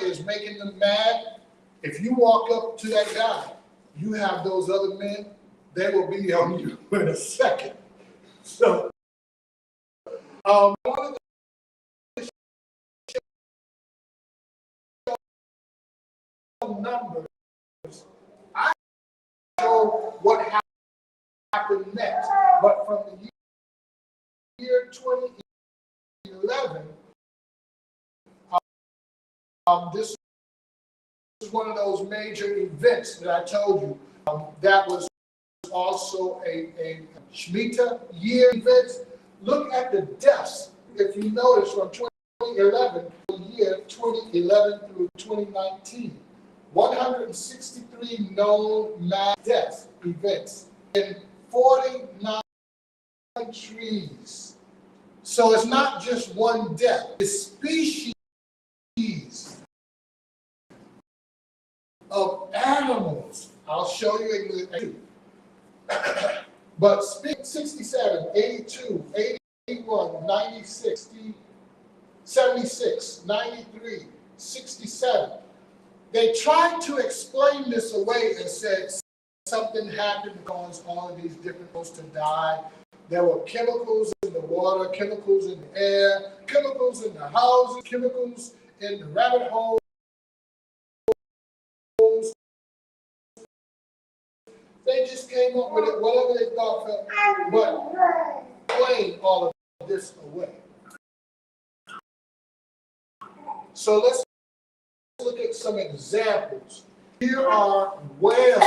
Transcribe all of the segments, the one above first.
is making them mad, if you walk up to that guy, you have those other men, they will be on you in a second. So, one of the numbers, I don't know what happened next, but from the year 2011, this is one of those major events that I told you. That was also a Shemitah year event. Look at the deaths. If you notice, from 2011, year 2011 through 2019, 163 known mass death events in 49 countries. So it's not just one death. It's species of animals. I'll show you in the but 67, 82, 81, 96, 76, 93, 67. They tried to explain this away and said something happened because all of these different folks to die. There were chemicals in the water, chemicals in the air, chemicals in the houses, chemicals in the rabbit holes. They just came up with it, whatever they thought felt, but explain all of this away. So let's look at some examples. Here are whales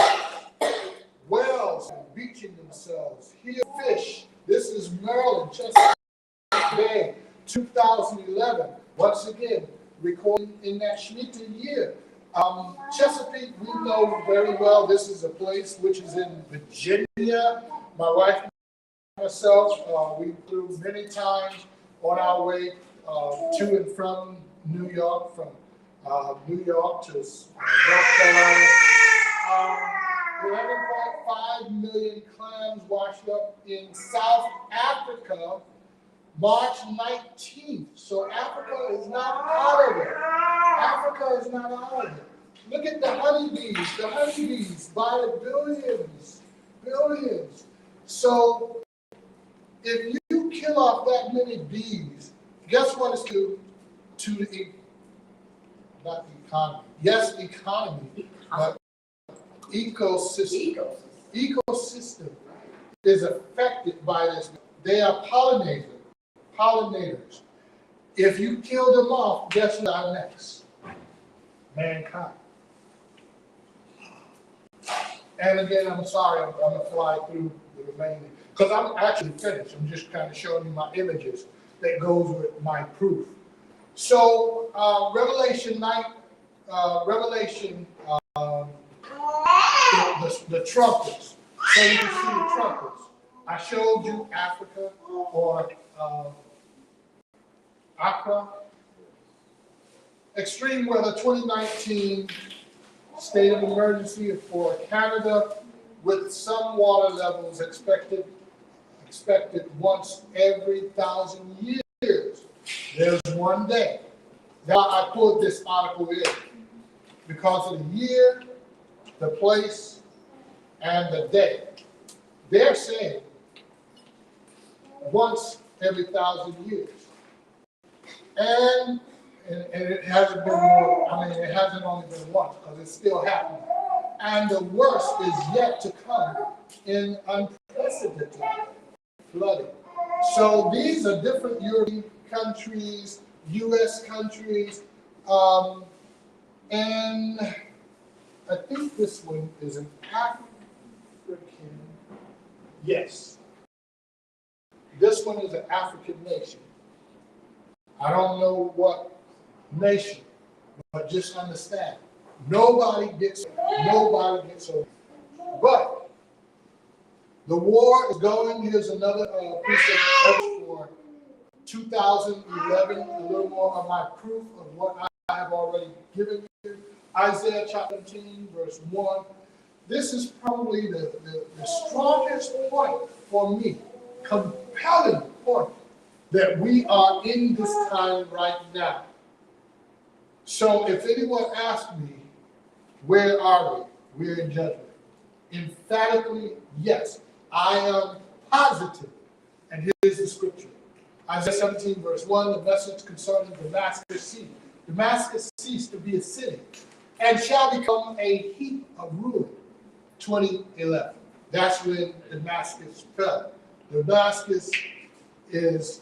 beaching themselves. Here, fish. This is Maryland, Chesapeake Bay, 2011. Once again, recording in that Shemitah year. Chesapeake, we know very well. This is a place which is in Virginia. My wife and myself, we flew many times on our way to and from New York, from New York to North Carolina. 11.5 million clams washed up in South Africa, March 19th. So Africa is not out of it. Africa is not out of it. Look at the honeybees by the billions. So if you kill off that many bees, guess what it's to the, not the economy. Yes, economy, but ecosystem. Ecosystem is affected by this. They are pollinators. If you kill them off, guess who's our next? Mankind. And again, I'm sorry, I'm going to fly through the remaining, because I'm actually finished. I'm just kind of showing you my images that goes with my proof. So Revelation 9, the trumpets. So you can see the trumpets. I showed you Africa or Accra. Extreme weather 2019 state of emergency for Canada, with some water levels expected once every 1,000 years. There's one day. Now I pulled this article in because of the year, the place, and the day. They're saying once every 1,000 years. And it hasn't been more, it hasn't only been once, because it's still happening. And the worst is yet to come in unprecedented flooding. So these are different European countries, U.S. countries, and I think this one is an African. Yes. This one is an African nation. I don't know what nation, but just understand, nobody gets over. But the war is going. Here's another piece of evidence for 2011, a little more of my proof of what I have already given you. Isaiah chapter 17, verse 1. This is probably the strongest point for me, compelling point, that we are in this time right now. So if anyone asks me, where are we? We're in judgment. Emphatically, yes. I am positive. And here's the scripture. Isaiah 17, verse 1, the message concerning Damascus ceased. Damascus ceased to be a city and shall become a heap of ruin. 2011. That's when Damascus fell. Damascus is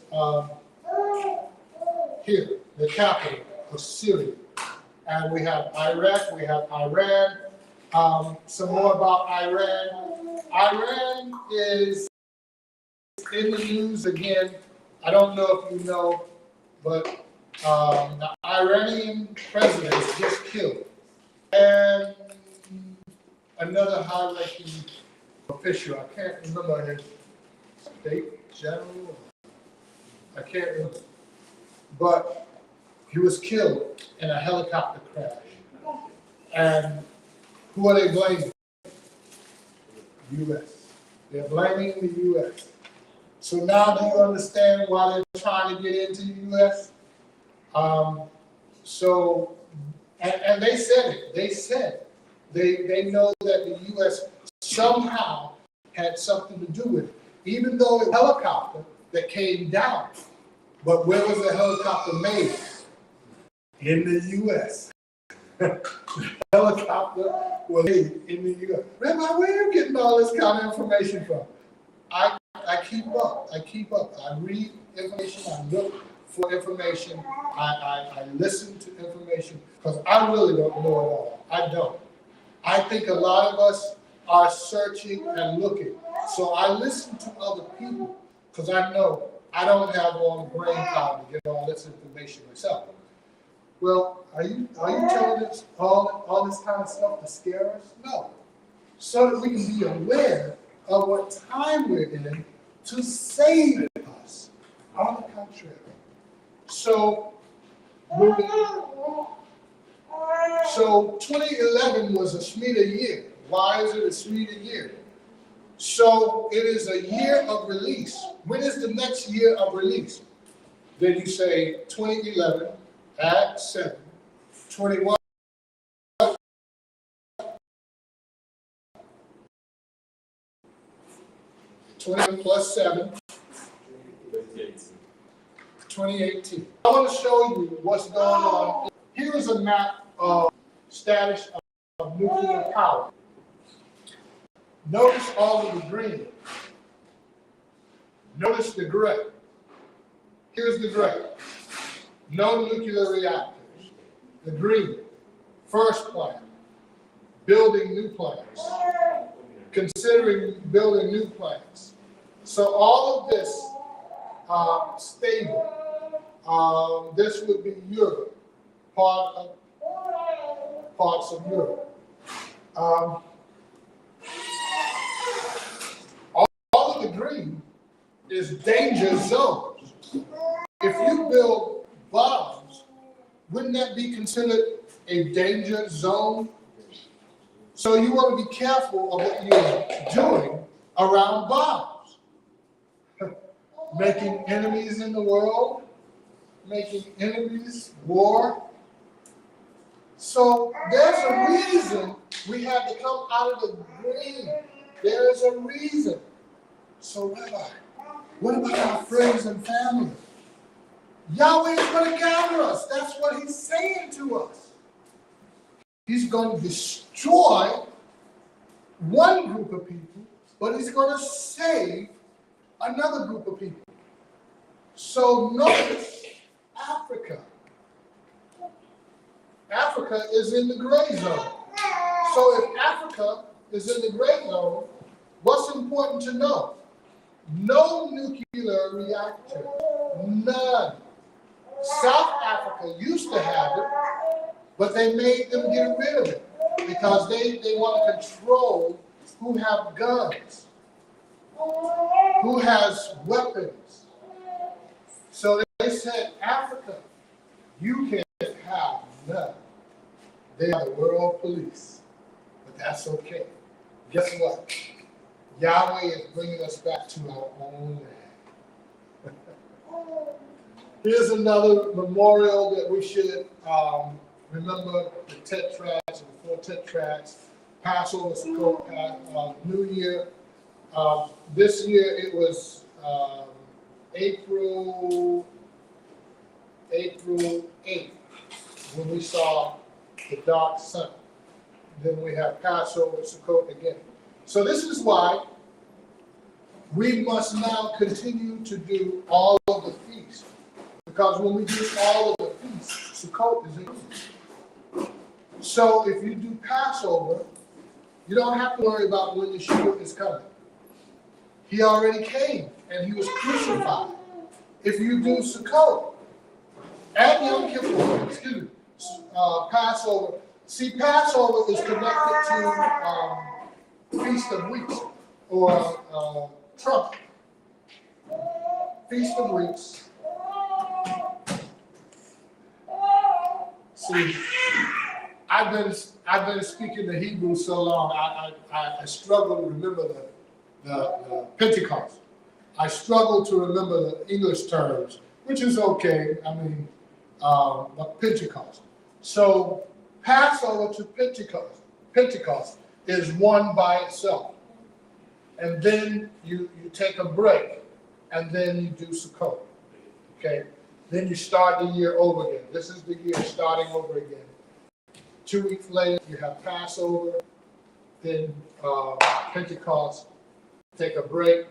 here, the capital of Syria. And we have Iraq, we have Iran. Some more about Iran. Iran is in the news again. I don't know if you know, but the Iranian president was just killed. And another high-ranking official, I can't remember his state general, I can't remember. But he was killed in a helicopter crash. And who are they blaming? U.S. They're blaming the U.S. So now do you understand why they're trying to get into the U.S.? And they said it. They said they know that the U.S. somehow had something to do with it, even though it was a helicopter that came down. But where was the helicopter made? In the U.S. The helicopter was made in the U.S. Rabbi, where are you getting all this kind of information from? I keep up. I read information. I look for information. I listen to information because I really don't know it all. I don't. I think a lot of us are searching and looking. So I listen to other people because I know I don't have all the brain power to get all this information myself. Well, are you telling us all this kind of stuff to scare us? No. So that we can be aware of what time we're in to save us. On the contrary. So 2011 was a Shemitah year. Why is it a Shemitah year? So it is a year of release. When is the next year of release? Then you say 2011 at 7, 21. 20 plus 7, 2018. I want to show you what's going on. Here is a map of status of nuclear power. Notice all of the green. Notice the gray. Here's the gray. No nuclear reactors. The green. First plan. Building new plants. Considering building new plants. So all of this stable. This would be Europe, parts of Europe. All of the green is danger zones. If you build bombs, wouldn't that be considered a danger zone? So you want to be careful of what you're doing around bombs. Making enemies in the world, making enemies, war. So there's a reason we had to come out of the green. There is a reason. So Rabbi, what about our friends and family? Yahweh is going to gather us. That's what he's saying to us. He's going to destroy one group of people, but he's going to save another group of people. So notice Africa. Africa is in the gray zone. So if Africa is in the gray zone, what's important to know? No nuclear reactor. None. South Africa used to have it, but they made them get rid of it because they want to control who have guns, who has weapons. So they said, Africa, you can't have none. They are the world police, but that's okay. Guess what? Yahweh is bringing us back to our own land. Here's another memorial that we should remember the tetrads and the 4 tetrads, Passover, Sukkot, New Year. This year it was April 8th when we saw the dark sun. Then we have Passover, Sukkot again. So this is why we must now continue to do all of the feasts. Because when we do all of the feasts, Sukkot is included. So if you do Passover, you don't have to worry about when Yeshua is coming. He already came and he was crucified. If you do Sukkot and Yom Kippur, Passover. See, Passover is connected to Feast of Weeks or trumpet. Feast of Weeks. See, I've been speaking the Hebrew so long, I struggle to remember the Pentecost. I struggle to remember the English terms, which is okay. I mean, but Pentecost. So Passover to Pentecost is one by itself. And then you take a break, and then you do Sukkot. Okay? Then you start the year over again. This is the year starting over again. 2 weeks later, you have Passover, then Pentecost, take a break,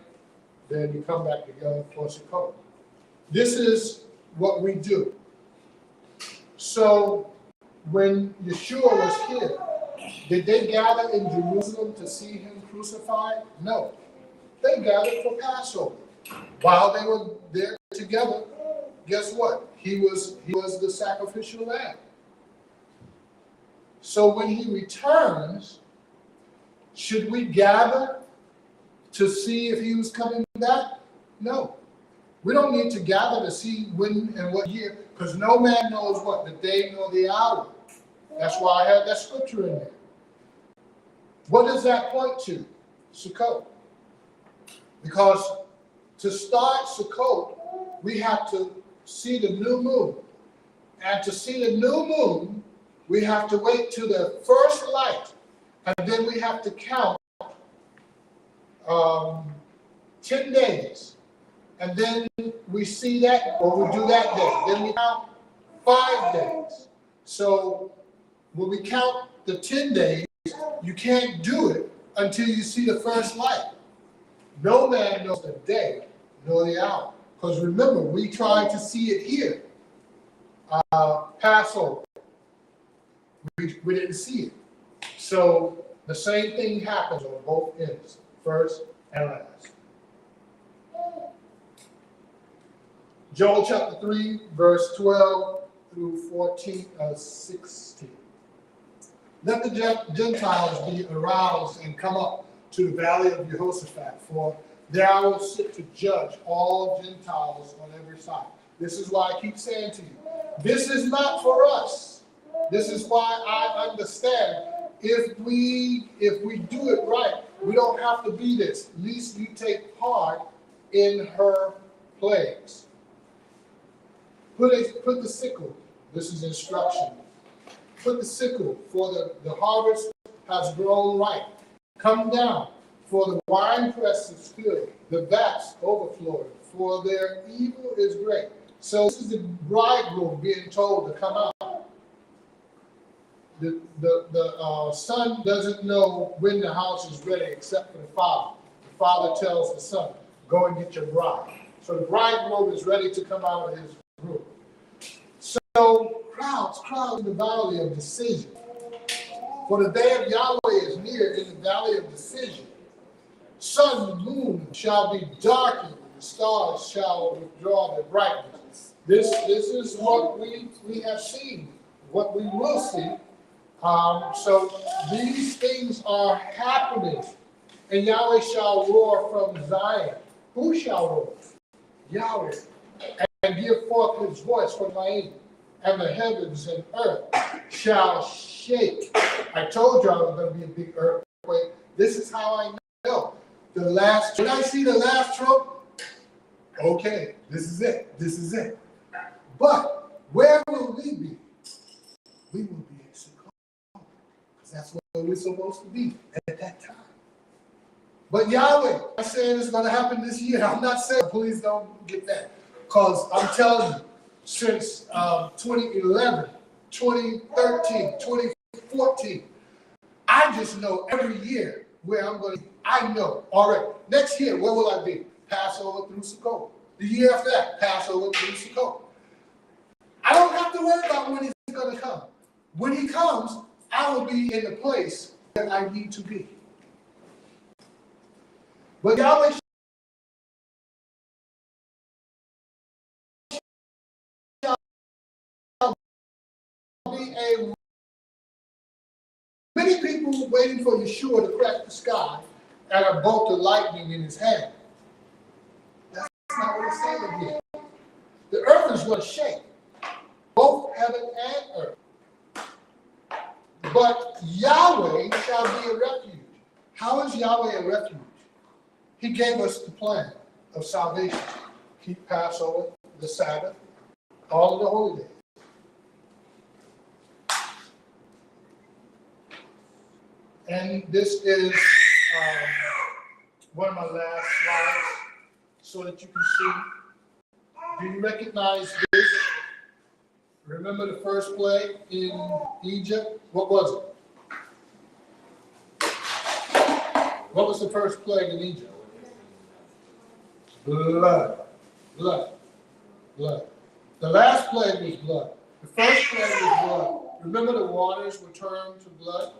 then you come back together for Sukkot. This is what we do. So when Yeshua was here, did they gather in Jerusalem to see him crucified? No. They gathered for Passover. While they were there together, guess what? He was the sacrificial lamb. So when he returns, should we gather to see if he was coming back? No. We don't need to gather to see when and what year, because no man knows what, the day nor the hour. That's why I had that scripture in there. What does that point to? Sukkot. Because to start Sukkot, we have to see the new moon. And to see the new moon, we have to wait till the first light. And then we have to count 10 days. And then we see that, or we do that day. Then we count 5 days. So when we count the 10 days, you can't do it until you see the first light. No man knows the day nor the hour. Because remember, we tried to see it here. Passover. We didn't see it. So the same thing happens on both ends, first and last. Joel chapter 3, verse 12 through 16. Let the Gentiles be aroused and come up to the valley of Jehoshaphat, for there I will sit to judge all Gentiles on every side. This is why I keep saying to you, this is not for us. This is why I understand if we do it right, we don't have to be this. At least you take part in her plagues. Put the sickle. This is instruction. Put the sickle, for the harvest has grown ripe. Come down, for the winepress is filled, the vats overflowing, for their evil is great. So this is the bridegroom being told to come out. The son doesn't know when the house is ready except for the father. The father tells the son, go and get your bride. So the bridegroom is ready to come out of his room. So crowds in the valley of decision. For the day of Yahweh is near in the valley of decision. Sun and moon shall be darkened, and the stars shall withdraw their brightness. This is what we have seen, what we will see. So these things are happening, and Yahweh shall roar from Zion. Who shall roar? Yahweh. And give forth his voice from Learing, and the heavens and earth shall shake. I told you I was going to be a big earthquake. This is how I know. When I see the last trump, okay, this is it. But where will we be? we will be in Chicago. Because that's where we're supposed to be at that time. But Yahweh, I'm saying it's going to happen this year. I'm not saying, please don't get that. Because I'm telling you, since 2011, 2013, 2014, I just know every year where I'm going to be. I know. All right, next year, where will I be? Passover through Sukkot. The year after that, Passover through Sukkot. I don't have to worry about when he's going to come. When he comes, I will be in the place that I need to be. But Yahweh shall be a... Many people waiting for Yeshua to crack the sky and a bolt of lightning in his hand. That's not what it's saying here. The earth is going to shake, both heaven and earth. But Yahweh shall be a refuge. How is Yahweh a refuge? He gave us the plan of salvation. Keep Passover, the Sabbath, all of the holy days. And this is one of my last slides so that you can see. Do you recognize this? Remember the first plague in Egypt? What was it? What was the first plague in Egypt? Blood. Blood. Blood. The last plague was blood. The first plague was blood. Remember the waters were turned to blood?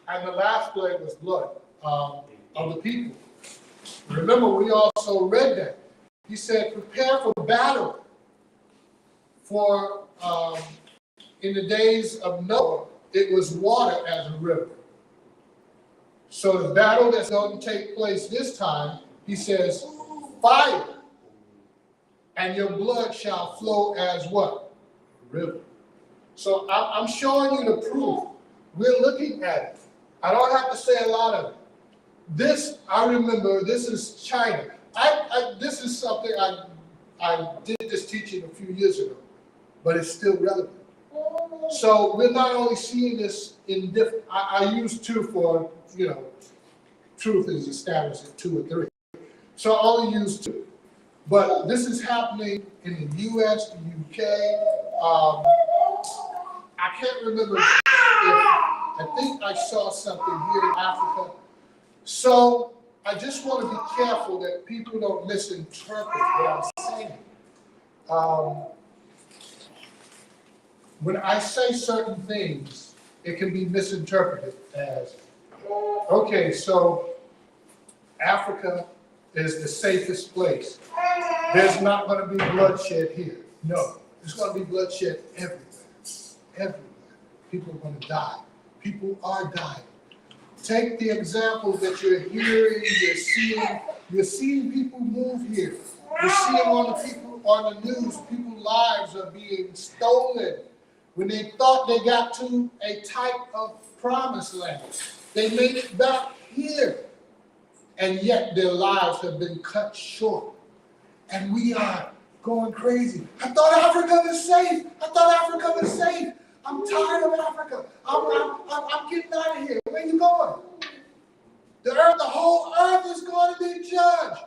And the last plague was blood of the people. Remember, we also read that. He said, prepare for battle. For in the days of Noah, it was water as a river. So the battle that's going to take place this time, he says, fire. And your blood shall flow as what? River. So I'm showing you the proof. We're looking at it. I don't have to say a lot of it. This, I remember, this is China. This is something I did this teaching a few years ago, but it's still relevant. So we're not only seeing this in different, I use two for, truth is established at 2 or 3. So I only use 2. But this is happening in the U.S., the U.K. I can't remember I think I saw something here in Africa. So I just want to be careful that people don't misinterpret what I'm saying. When I say certain things, it can be misinterpreted as, okay, so Africa is the safest place. There's not going to be bloodshed here. No, there's going to be bloodshed everywhere. Everywhere. People are going to die. People are dying. Take the examples that you're hearing, you're seeing people move here. You're seeing on the news, people's lives are being stolen. When they thought they got to a type of promised land, they made it back here. And yet their lives have been cut short. And we are going crazy. I thought Africa was safe. I'm tired of Africa. I'm getting out of here. Where are you going? The whole earth is going to be judged.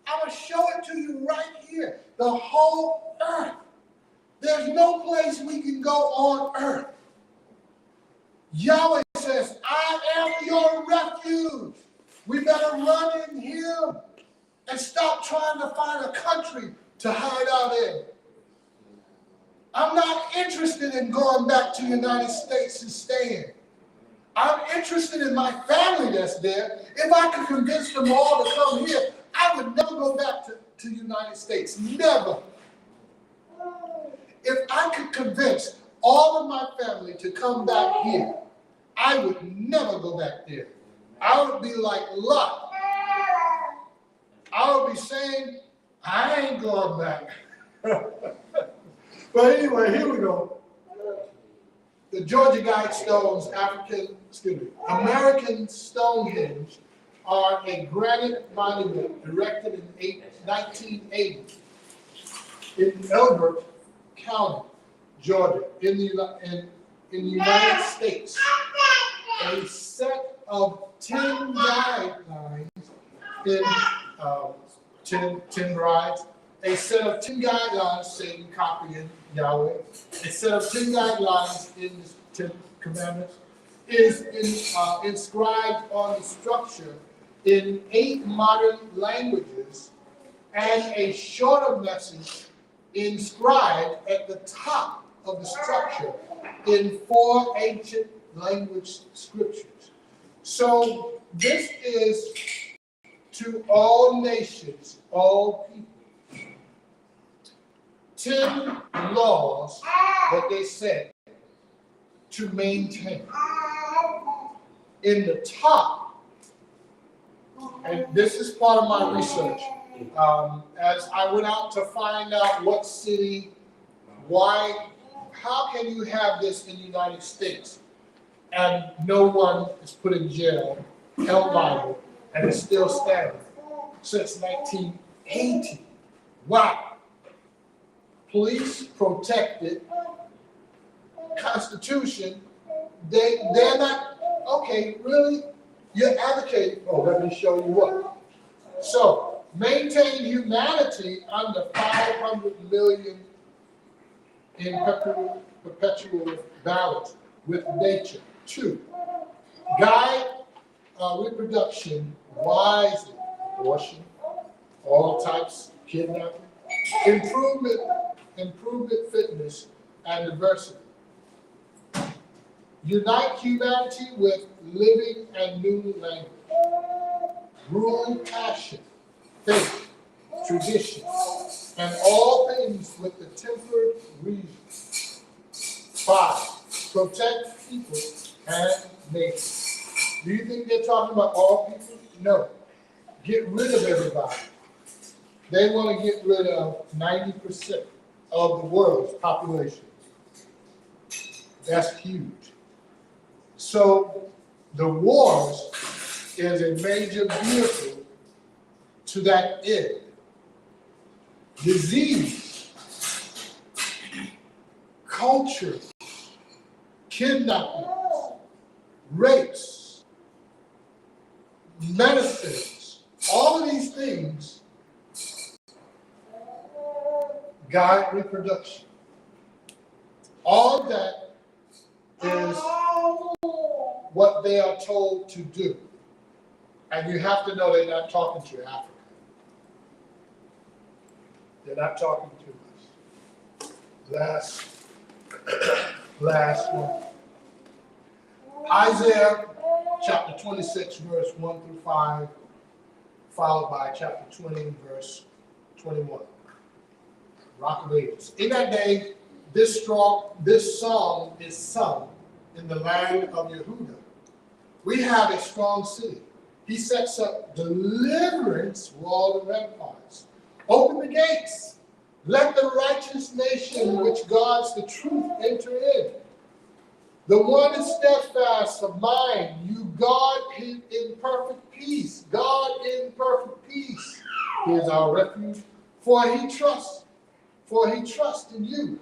I'm going to show it to you right here. The whole earth. There's no place we can go on earth. Yahweh says, I am your refuge. We better run in him and stop trying to find a country to hide out in. I'm not interested in going back to the United States and staying. I'm interested in my family that's there. If I could convince them all to come here, I would never go back to the United States. Never. If I could convince all of my family to come back here, I would never go back there. I would be like Lot. I would be saying, I ain't going back. But anyway, here we go. The Georgia Guidestones, American Stonehenge are a granite monument erected in 1980 in Elbert County, Georgia, in in the United States a set of 10 guidelines in 10 brides, a set of 10 guidelines, Satan copying Yahweh, a set of 10 guidelines in the 10 commandments is inscribed on the structure in 8 modern languages, and a shorter message inscribed at the top of the structure in 4 ancient language scriptures. So this is to all nations, all people. 10 laws that they said to maintain. In the top, and this is part of my research, as I went out to find out what city, why, how can you have this in the United States and no one is put in jail, held liable, and it's still standing since 1980. Wow. Police protected, Constitution, they're not, okay, really? You're advocating, oh, let me show you what. So, maintain humanity under 500 million in perpetual balance with nature. 2, guide reproduction wisely, abortion, all types, kidnapping, improvement, fitness, and diversity. Unite humanity with living and new language. Rule passion, faith, tradition, and all things with the tempered reason. 5, protect people and nature. Do you think they're talking about all people? No. Get rid of everybody. They want to get rid of 90% of the world's population. That's huge. So the wars is a major vehicle to that end. Disease, culture, kidnappings, rapes, medicines, all of these things guide reproduction. All of that is what they are told to do. And you have to know they're not talking to Africa. They're not talking to us. Last one. Isaiah chapter 26, verse 1 through 5, followed by chapter 20, verse 21. Rock of Ages. In that day, this song is sung in the land of Yehuda. We have a strong city. He sets up deliverance for all the ramparts. Open the gates. Let the righteous nation which guards the truth enter in. The one is steadfast of mind. You guard him in perfect peace. God in perfect peace. He is our refuge. For he trusts in you.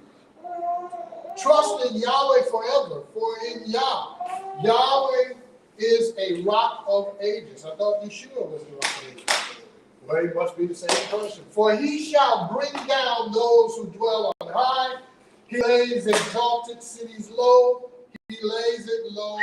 Trust in Yahweh forever. For in Yahweh is a rock of ages. I thought Yeshua was the rock of ages. Well, he must be the same person. For he shall bring down those who dwell on high. He lays exalted cities low. He lays it low